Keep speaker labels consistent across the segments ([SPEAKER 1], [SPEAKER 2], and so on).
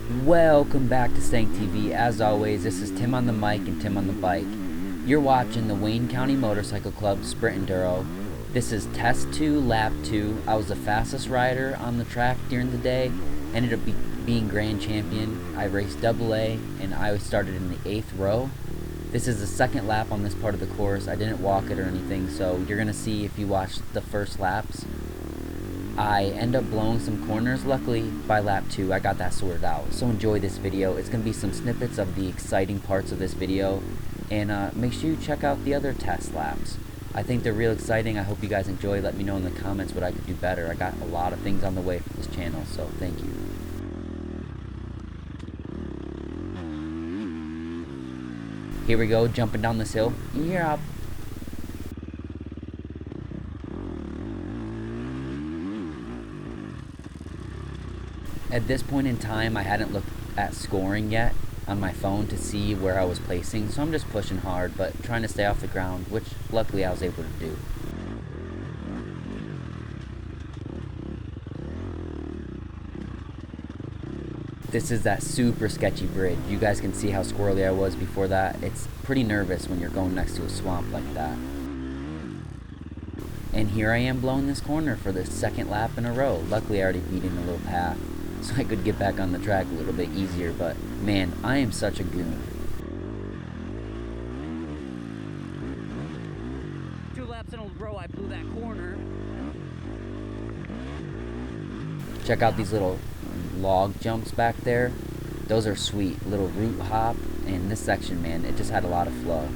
[SPEAKER 1] Welcome back to Stank TV. As always, this is Tim on the mic and Tim on the bike. You're watching the Wayne County Motorcycle Club Sprint Enduro. This is Test 2, Lap 2. I was the fastest rider on the track during the day. Ended up being Grand Champion. I raced AA and I started in the 8th row. This is the second lap on this part of the course. I didn't walk it or anything, so you're going to see if you watch the first laps. I end up blowing some corners. Luckily, by lap 2, I got that sorted out. So enjoy this video. It's going to be some snippets of the exciting parts of this video. And make sure you check out the other test laps. I think they're real exciting. I hope you guys enjoy. Let me know in the comments what I could do better. I got a lot of things on the way for this channel, so thank you. Here we go, jumping down this hill. Yeah. At this point in time, I hadn't looked at scoring yet on my phone to see where I was placing, so I'm just pushing hard, but trying to stay off the ground, which luckily I was able to do. This is that super sketchy bridge. You guys can see how squirrely I was before that. It's pretty nervous when you're going next to a swamp like that. And here I am blowing this corner for the second lap in a row. Luckily I already beat in a little path, so I could get back on the track a little bit easier, but man, I am such a goon. 2 laps in a row I blew that corner. Check out these little log jumps back there. Those are sweet. Little root hop, and this section, man, it just had a lot of flow.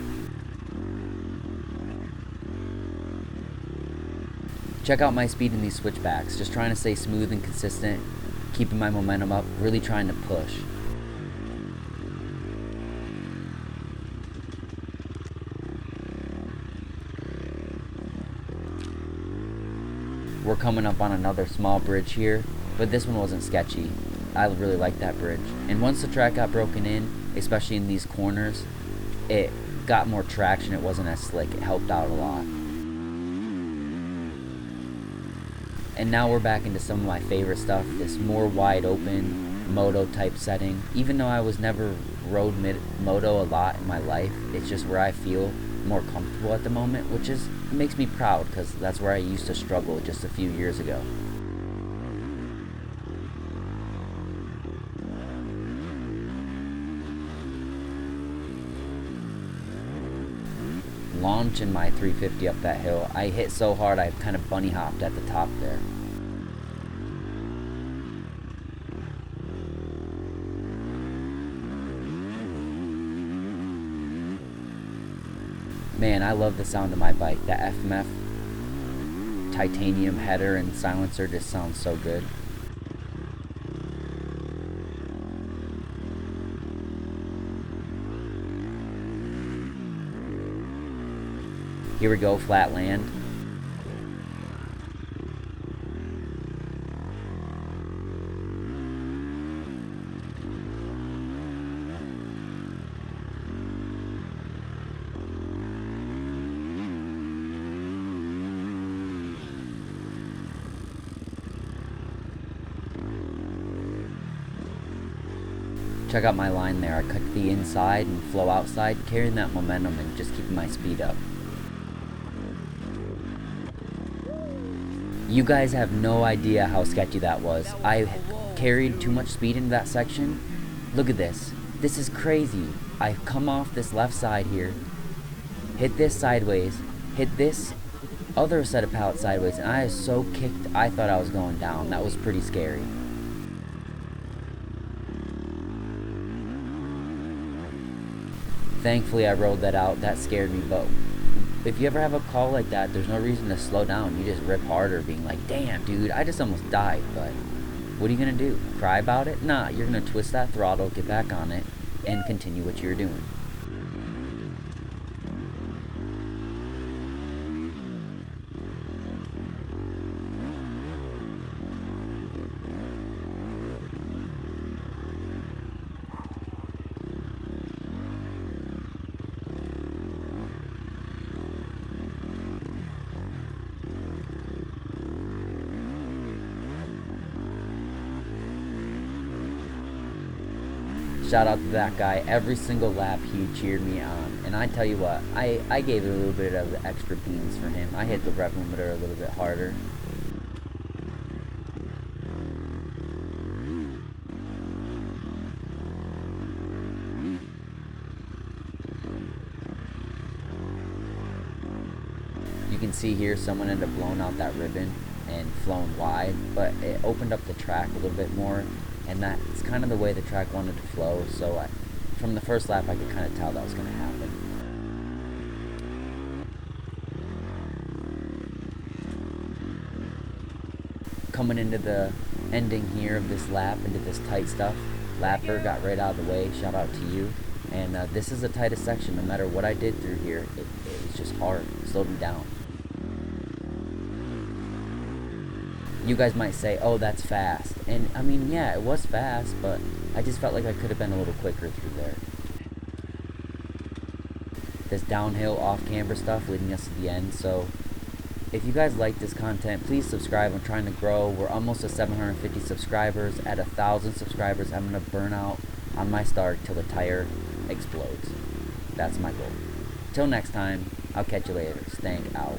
[SPEAKER 1] Check out my speed in these switchbacks. Just trying to stay smooth and consistent, keeping my momentum up, really trying to push. We're coming up on another small bridge here, but this one wasn't sketchy. I really liked that bridge. And once the track got broken in, especially in these corners, it got more traction. It wasn't as slick. It helped out a lot. And now we're back into some of my favorite stuff, this more wide open moto type setting. Even though I was never rode moto a lot in my life, it's just where I feel more comfortable at the moment, which makes me proud, because that's where I used to struggle just a few years ago. Launching my 350 up that hill. I hit so hard I kind of bunny hopped at the top there. Man, I love the sound of my bike. That FMF titanium header and silencer just sounds so good. Here we go, flat land. Check out my line there. I cut the inside and flow outside, carrying that momentum and just keeping my speed up. You guys have no idea how sketchy that was. I carried too much speed into that section. Look at this. This is crazy. I come off this left side here, hit this sideways, hit this other set of pallets sideways, and I was so kicked I thought I was going down. That was pretty scary. Thankfully I rode that out. That scared me, but if you ever have a call like that, there's no reason to slow down. You just rip harder, being like, damn, dude, I just almost died. But what are you going to do? Cry about it? Nah, you're going to twist that throttle, get back on it, and continue what you're doing. Shout out to that guy. Every single lap he cheered me on. And I tell you what, I gave it a little bit of the extra beans for him. I hit the rev limiter a little bit harder. You can see here someone ended up blowing out that ribbon and flown wide, but it opened up the track a little bit more, and that's kind of the way the track wanted to flow. So from the first lap I could kind of tell that was going to happen. Coming into the ending here of this lap, into this tight stuff, Lapper got right out of the way. Shout out to you. And this is the tightest section. No matter what I did through here, it was just hard. It slowed me down. You guys might say, oh, that's fast. And I mean, yeah, it was fast, but I just felt like I could have been a little quicker through there. This downhill off-camber stuff leading us to the end. So if you guys like this content, please subscribe. I'm trying to grow. We're almost at 750 subscribers. At 1,000 subscribers, I'm going to burn out on my start till the tire explodes. That's my goal. Till next time, I'll catch you later. Stank out.